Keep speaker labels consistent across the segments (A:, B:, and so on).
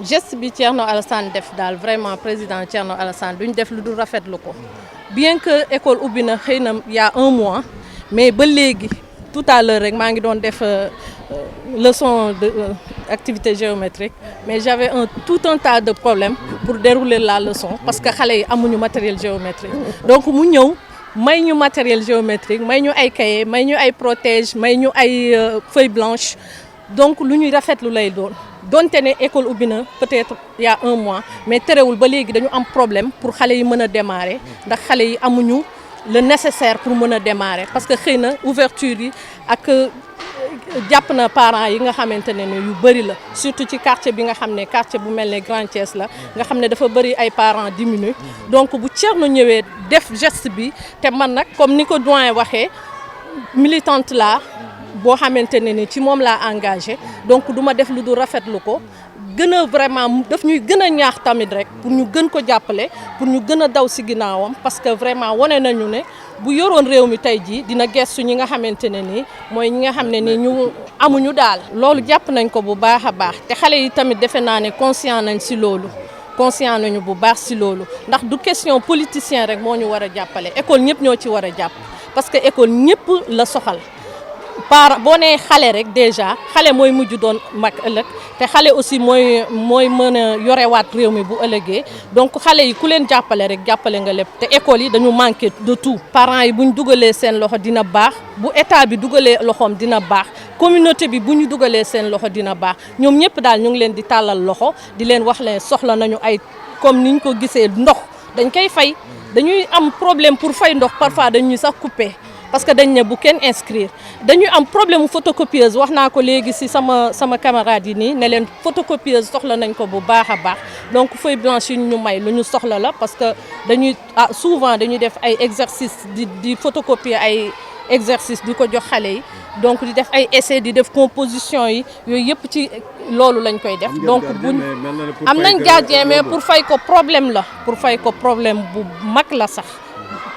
A: Geste bi Thierno Alassane def daal vraiment président Thierno Alassane duñ def lu dul rafetlu ko bien que école ubbi na xëy na y a un mois mais ba léegi tout à l'heure rek maa ngi doon def leçon de activité géométrique mais j'avais tout un tas de problèmes pour dérouler la leçon parce que xale yi amuñu matériel géométrique donc mu ñëw may ñu matériel géométrique may ñu ay cahier may ñu ay protège may ñu ay feuille blanche donc lu ñuy rafetlu lay doon donte ne école ubbi na peut-être il y a un mois mais terewul ba léegi dañu am problème pour xale yi mën a démarrer ndax xale yi amuñu le nécessaire pour mën a démarrer parce que xëy na ouverture yi ak jàpp na parents yi nga xamante ne yu bëri la surtout ci quartier bi nga xam ne quartier bu mel ne Grand Thiès la nga xam ne dafa bëri ay parents diminués donc bu Thierno ñëwee def geste bi te man nag comme ni ko doyen waxee militante la boo xamante ne ni ci moom laa engagé donc du ma def lu du rafetlu ko gën a vraiment daf ñuy gën a ñaax tamit rek pour ñu gën ko jàppale pour ñu gën a daw si ginnaawam parce que vraiment wane nañu ne bu yoroon réew mi tey jii dina gestu ñi nga xamante ne nii mooy ñi nga xam ne ni ñu amuñu daal. loolu jàpp nañ ko bu baax a baax te xale yi tamit defe naa ne conscient nañ si loolu conscient nañu bu baax si loolu ndax du question politicien rek moo ñu war a jàppale école ñëpp ñoo ci war a jàpp parce que école ñëpp la soxal. boo nee xale rek déjà xale mooy mujj doon mag ëllëg te xale aussi mooy mën a yorewaat réew mi bu ëllëgee donc xale yi ku leen jàppale rek jàppale nga lépp te école yi dañu manqué de tout. parents yi bu ñu dugalee seen loxo dina baax bu état bi dugalee loxoom dina baax communauté bi bu ñu dugalee seen loxo dina baax ñoom ñëpp daal ñu ngi leen di tàllal loxo di leen wax leen soxla nañu ay comme ni ñu ko gisee ndox dañ koy fay dañuy am problème pour fay ndox parfois dañuy sax coupé. parce que dañ ne bu kenn inscrire dañuy am problème mu photocopieuse wax naa ko léegi ci sama camarade yi nii ne leen photocopieuse soxla nañ ko bu baax a baax donc feuille blanche yi ñu may lu ñu soxla la parce que dañuy souvent dañuy def ay exercice di photocopier ay exercice di ko jox xale yi donc di def ay essai di def composition yi yooyu yëpp ci loolu lañ koy def donc buñ am nañ gardien mais pour fay ko problème la pour fay ko problème bu mag la sax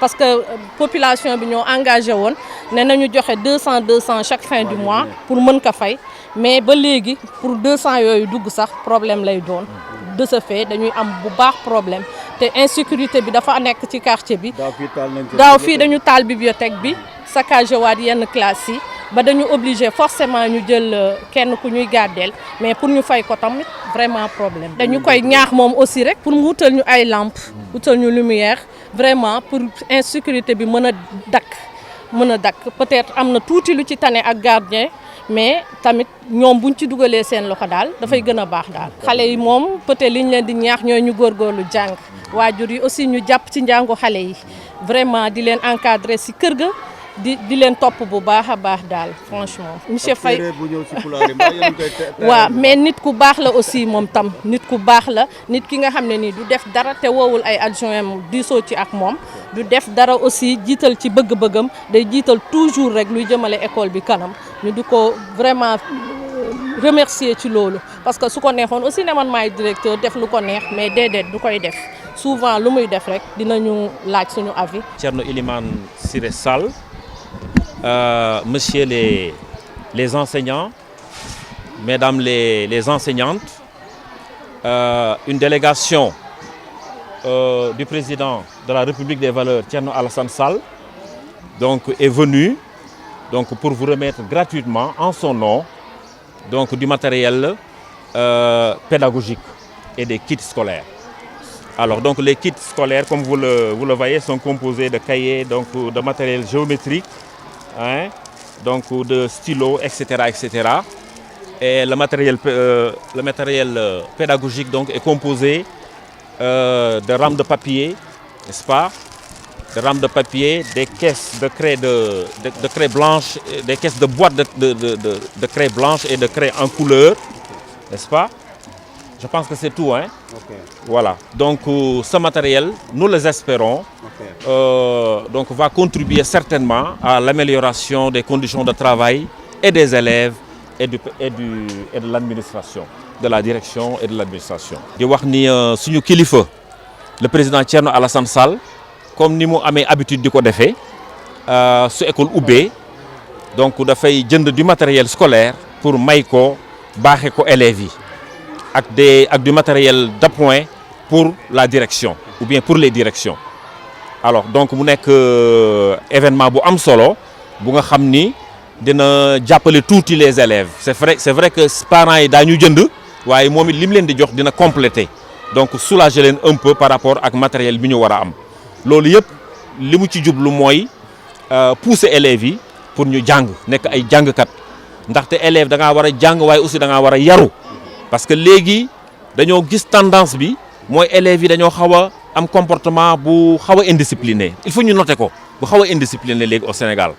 A: parce que population bi ñoo engagé woon ne nañu joxe 200 chaque fin du mois pour mën ko fay mais ba léegi pour 200 yooyu dugg sax problème lay doon de ce fait dañuy am bu baax problème te insécurité bi dafa nekk ci quartier bi daaw fii dañu taal bibliothèque bi saccagé waat yenn classes yi ba dañu obligé forcément ñu jël kenn ku ñuy gardeel mais pour ñu fay ko tamit vraiment problème dañu koy ñaax moom aussi rek pour mu wutal ñu ay lampes wutal ñu lumière vraiment pour insécurité bi mën a dakk peut-être am na tuuti lu ci tane ak gardien mais tamit ñoom buñ ci dugalee seen loxo daal dafay gën a baax daal xale yi moom peut-être liñ leen di ñaax ñooy ñu góorgóorlu jàng waajur yi aussi ñu jàpp ci njàngu xale yi vraiment di leen encadrer ci kër ga di leen topp bu baax a baax daal franchement monsieur Faye waaw mais nit ku baax la aussi moom tam nit ku baax la nit ki nga xam ne nii du def dara te woowul ay adjoint diisoo ci ak moom du def dara aussi jiital ci bëgg-bëggam day jiital toujours rek luy jëmale école bi kanam ñu di ko vraiment remercier ci loolu parce que su ko neexoon aussi ne man maay directeur def lu ko neex mais déedéet du koy def souvent lu muy def rek dinañu laaj suñu avis.
B: Thierno Ilimane Siré Sall. Monsieur les enseignants, mesdames les enseignantes, une délégation du président de la République des valeurs, Thierno Alassane Sall, donc, est venue donc, pour vous remettre gratuitement en son nom donc, du matériel pédagogique et des kits scolaires. Alors, donc, les kits scolaires, comme vous le voyez, sont composés de cahiers, donc, de matériel géométrique, hein, donc de stylos, etc., etc. Et le matériel pédagogique donc, est composé de rames de papier, n'est-ce pas? De rames de papier, des caisses de craie blanche, des caisses de boîtes de craie blanche et de craie en couleur, n'est-ce pas? Je pense que c'est tout, hein? Okay. Voilà. Donc, ce matériel, nous les espérons, donc, va contribuer certainement à l'amélioration des conditions de travail et des élèves et de l'administration, de la direction et de l'administration. di wax ni suñu kilifa le président Thierno Alassane Sall comme ni mu amee habitude di ko defee su école ubbee donc dafay jënd du matériel scolaire pour may ko baaxe ko élèves yi. avec du matériel d'appoint pour la direction ou bien pour les directions. Alors donc mu nekk événement bu am solo bu nga xam ni dina jàppale tuuti les élèves c'est vrai que parents yi daañu jënd waaye moom it li mu leen di jox dina compléter donc soulager leen un peu par rapport ak matériel bi ñu war a am loolu yëpp li mu ci jublu mooy pousser élèves yi pour ñu jàng nekk ay jàngkat ndaxte élèves da ngaa war a jàng waaye aussi da ngaa war a yaru parce que léegi dañoo gis tendance bi mooy élèves yi dañoo xaw a am comportement bu xaw a indiscipliné il faut ñu noter ko bu xaw a indiscipliné léegi au Sénégal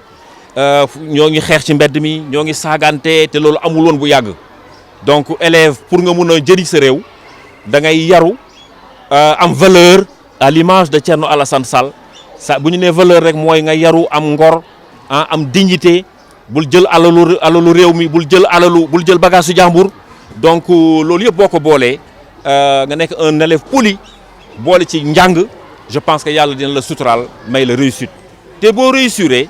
B: ñoo ngi xeex ci mbedd mi ñoo ngi saagante te loolu amul woon bu yàgg donc élève pour nga mun a jëriñ sa réew da ngay yaru am valeur à l'image de Thierno Alassane Sall sa bu ñu nee valeur rek mooy nga yaru am ngor am dignité bul jël alalu réew mi bul jël bagage su jàmbur donc loolu yëpp boo ko boolee nga nekk un élève poli boole ci njàng je pense que yàlla dina la suturaal may la réussite te boo réussiree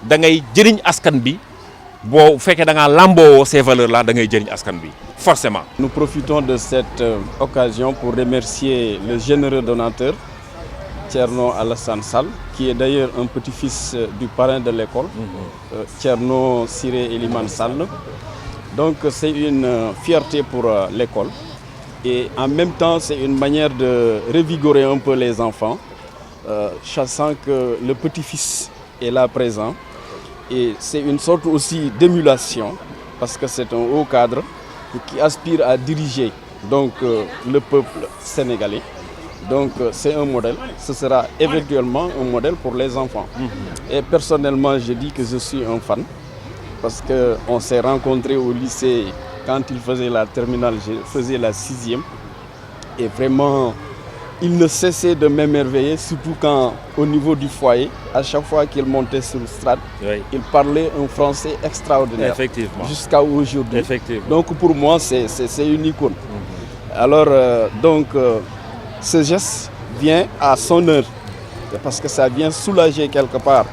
B: da ngay jëriñ askan bi boo fekkee da ngaa lamboo ces valeurs là da ngay jëriñ askan bi forcément.
C: Nous profitons de cette occasion pour remercier le généreux donateur Thierno Alassane Sall, qui est d'ailleurs un petit-fils du parrain de l'école, Thierno Siré Eliman Sall. Donc c'est une fierté pour l'école et en même temps c'est une manière de revigorer un peu les enfants, sachant que le petit-fils est là présent et c'est une sorte aussi d'émulation parce que c'est un haut cadre qui aspire à diriger donc le peuple sénégalais. Donc c'est un modèle, ce sera éventuellement un modèle pour les enfants. Et personnellement, je dis que je suis un fan parce qu'on s'est rencontrés au lycée quand il faisait la terminale, je faisais la 6e. Et vraiment, il ne cessait de m'émerveiller, surtout quand au niveau du foyer, à chaque fois qu'il montait sur le strate, oui, il parlait un français extraordinaire.
B: Effectivement.
C: Jusqu'à aujourd'hui.
B: Effectivement.
C: Donc pour moi, c'est une icône. Alors, ce geste vient à son heure, parce que ça vient soulager quelque part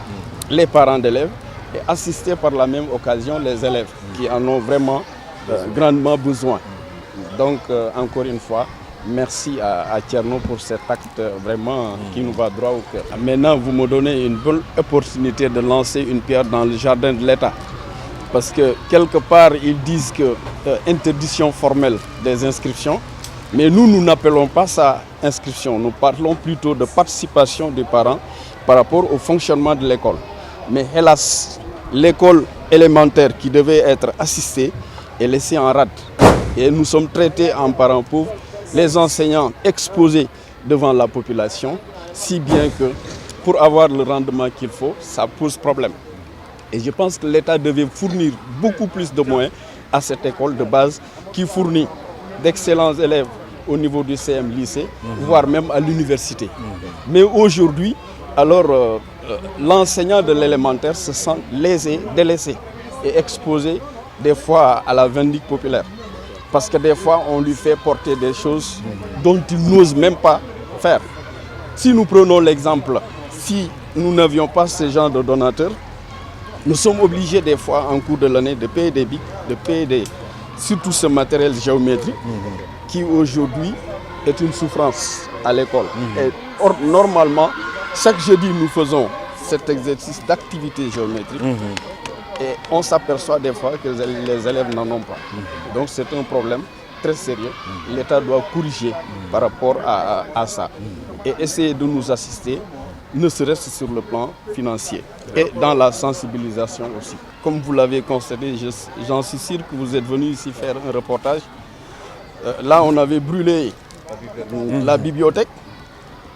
C: les parents d'élèves et assister par la même occasion les élèves qui en ont vraiment grandement besoin. Donc, encore une fois, merci à Thierno pour cet acte vraiment qui nous va droit au cœur. Maintenant, vous me donnez une bonne opportunité de lancer une pierre dans le jardin de l'État. Parce que quelque part, ils disent que interdiction formelle des inscriptions, mais nous n'appelons pas ça inscription. Nous parlons plutôt de participation des parents par rapport au fonctionnement de l'école. Mais hélas, l'école élémentaire qui devait être assistée est laissée en rade. Et nous sommes traités en parents pauvres, les enseignants exposés devant la population, si bien que pour avoir le rendement qu'il faut, ça pose problème. Et je pense que l'État devait fournir beaucoup plus de moyens à cette école de base qui fournit d'excellents élèves au niveau du CM lycée, voire même à l'université. Mais aujourd'hui, alors l'enseignant de l'élémentaire se sent lésé, délaissé et exposé des fois à la vindicte populaire. Parce que des fois, on lui fait porter des choses dont il n'ose même pas faire. Si nous prenons l'exemple, si nous n'avions pas ce genre de donateurs, nous sommes obligés des fois en cours de l'année de payer des bics, de payer surtout ce matériel géométrique qui aujourd'hui est une souffrance à l'école. Et normalement, chaque jeudi, nous faisons cet exercice d'activité géométrique et on s'aperçoit des fois que les élèves n'en ont pas. Donc c'est un problème très sérieux. L'État doit corriger par rapport à ça et essayer de nous assister, ne serait-ce sur le plan financier et dans la sensibilisation aussi. Comme vous l'avez constaté, j'en suis sûr que vous êtes venu ici faire un reportage. Là, on avait brûlé la bibliothèque,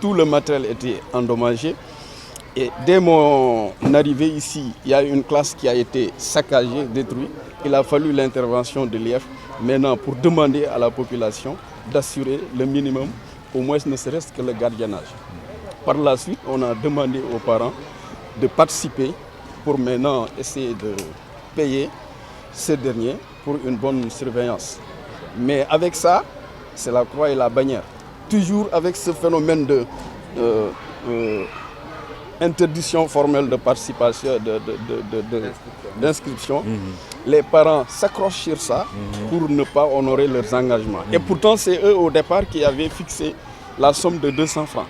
C: tout le matériel était endommagé. Et dès mon arrivée ici, il y a une classe qui a été saccagée, détruite. Il a fallu l'intervention de l'IF maintenant pour demander à la population d'assurer le minimum, au moins ne serait-ce que le gardiennage. Par la suite, on a demandé aux parents de participer pour maintenant essayer de payer ces derniers pour une bonne surveillance. Mais avec ça, c'est la croix et la bannière. Toujours avec ce phénomène interdiction formelle de participation, d'inscription. Les parents s'accrochent sur ça pour ne pas honorer leurs engagements. Et pourtant, c'est eux au départ qui avaient fixé la somme de 200 francs.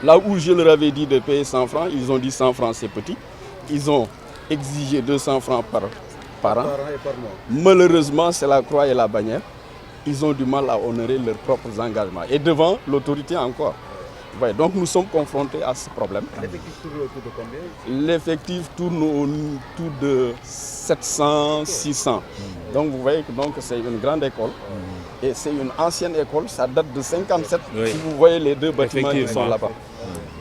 C: Là où je leur avais dit de payer 100 francs, ils ont dit 100 francs c'est petit. Ils ont exigé 200 francs par an. Malheureusement, c'est la croix et la bannière. Ils ont du mal à honorer leurs propres engagements. Et devant l'autorité encore. Ouais, donc nous sommes confrontés à ce problème.
D: L'effectif tourne autour de combien?
C: L'effectif tourne autour de 700, 600. Donc vous voyez que c'est une grande école. Et c'est une ancienne école, ça date de 57. Oui. Si vous voyez les deux bâtiments qui sont là-bas.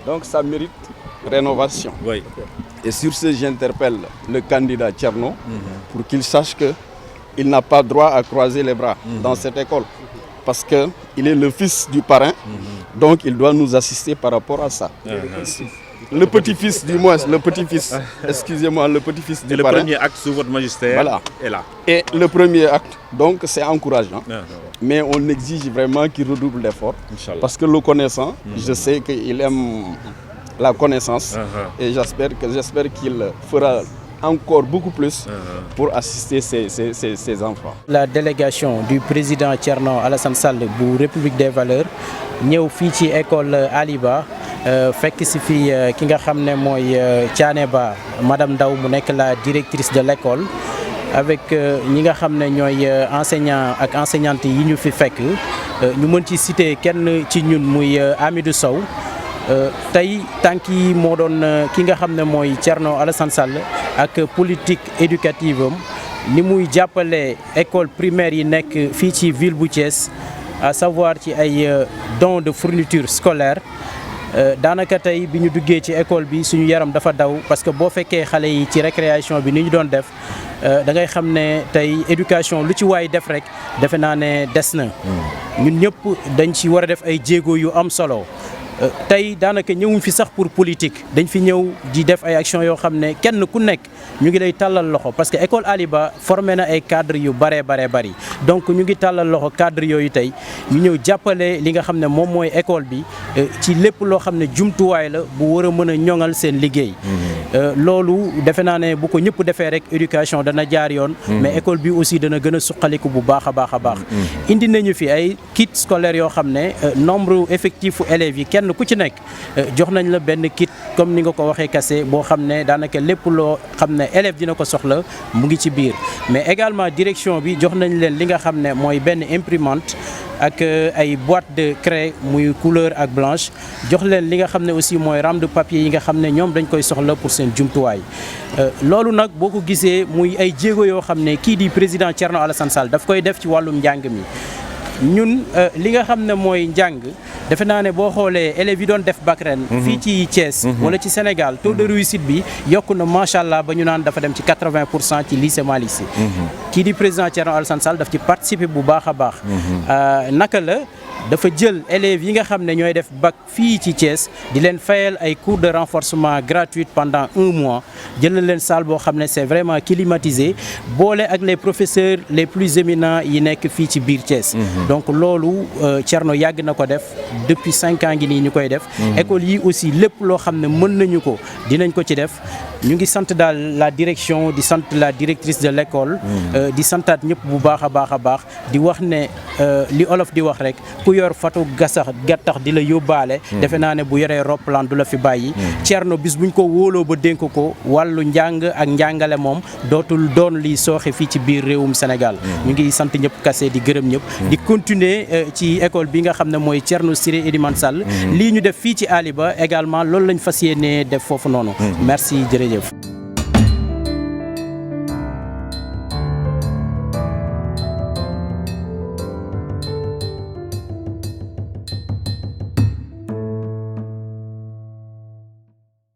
C: Donc ça mérite rénovation.
B: Oui.
C: Et sur ce, j'interpelle le candidat Tcherno pour qu'il sache qu'il n'a pas droit à croiser les bras dans cette école. Parce qu'il est le fils du parrain, donc il doit nous assister par rapport à ça. Le petit-fils, du moins, le petit-fils, excusez-moi, le petit-fils du parrain.
B: Le premier acte sous votre magistère est là.
C: Et le premier acte, donc c'est encourageant. Mais on exige vraiment qu'il redouble d'efforts. Parce que le connaissant, je sais qu'il aime la connaissance. Et j'espère qu'il fera encore beaucoup plus pour assister ces enfants.
E: La délégation du président Thierno Alassane Sall bu République des Valeurs ñëw fii ci école Aliba fekk si fi ki nga xam ne mooy Thiané Ba madame Ndaw mu nekk la directrice de l'école avec ñi nga xam ne ñooy enseignants ak enseignantes yi ñu fi fekk ñu mën ci citer kenn ci ñun muy Amidou Sow. tey tànk yi moo doon ki nga xam ne mooy Thierno Alassane Sall ak politique éducative am ni muy jàppale école primaire yi nekk fii ci ville bu Thiès à savoir ci ay dons de fourniture scolaire daanaka tey bi ñu duggee ci école bi suñu yaram dafa daw parce que boo fekkee xale yi ci récréation bi ni ñu doon def da ngay xam ne tey éducation lu ci waay def rek defe naa ne des na ñun ñëpp dañ ci war a def ay jéego yu am solo. tey daanaka ñëwuñ fi sax pour politique dañ fi ñëw di def ay action yoo xam ne kenn ku nekk ñu ngi lay tàllal loxo parce que école Aliba formé na ay cadres yu bari donc ñu ngi tàllal loxo cadres yooyu tey ñu ñëw jàppale li nga xam ne moom mooy école bi ci lépp loo xam ne jumtuwaay la bu war a mën a ñoŋal seen liggéey. loolu defe naa ne bu ko ñëpp defee rek éducation dana jaar yoon. mais école bi aussi dana gën a suqaliku bu baax a baax. indi nañu fi ay kits scolaires yoo xam ne nombre effectif élèves yi kenn ku ci nekk jox nañ la benn kit comme ni nga ko waxee kase boo xam ne daanaka lépp loo xam ne élève dina ko soxla mu ngi ci biir mais également direction bi jox nañ leen li nga xam ne mooy benn imprimante ak ay boîte de craie muy couleur ak blanche jox leen li nga xam ne aussi mooy rame de papier yi nga xam ne ñoom dañ koy soxla pour seen jumtuwaay loolu nag boo ko gisee muy ay jéego yoo xam ne kii di président Thierno Alassane Sall daf koy def ci wàllum njàng mi ñun li nga xam ne mooy njàng defe naa ne boo xoolee élèves yi doon def bac ren fii ci Thiès wala ci Sénégal taux de réussite bi yokk na macha allah ba ñu naan dafa dem ci 80% ci lycée Malick Sy kii di président Thierno Alassane Sall daf ci participer bu baax a baax naka la dafa jël élèves yi nga xam ne ñooy def bac fii ci Thiès di leen fayal ay cours de renforcement gratuits pendant 1 mois jëlal leen salle boo xam ne c'est vraiment climatisé boole ak les professeurs les plus éminents yi nekk fii ci biir Thiès donc loolu Thierno yàgg na ko def depuis 5 ans ngi nii ñu koy def école yi aussi lépp loo xam ne mën nañu ko dinañ ko ci def ñu ngi sant daal la direction di sant la directrice de l'école di santaat ñëpp bu baax a baax di wax ne li olof di wax rek ku yor fatu gattax di la yóbbaale defe naa ne bu yoree roppalaan du la fi bàyyi Thierno bis buñ ko wóoloo ba dénk ko wàllu njàng ak njàngale moom dootul doon li sooxe fii ci biir réewum Sénégal ñu ngi sant ñëpp kase di gërëm ñëpp di continuer ci école bi nga xam ne mooy Thierno Siré Elimane Sall lii ñu def fii ci Aliba également loolu lañ fas yéenee def foofu noonu merci jërëjëf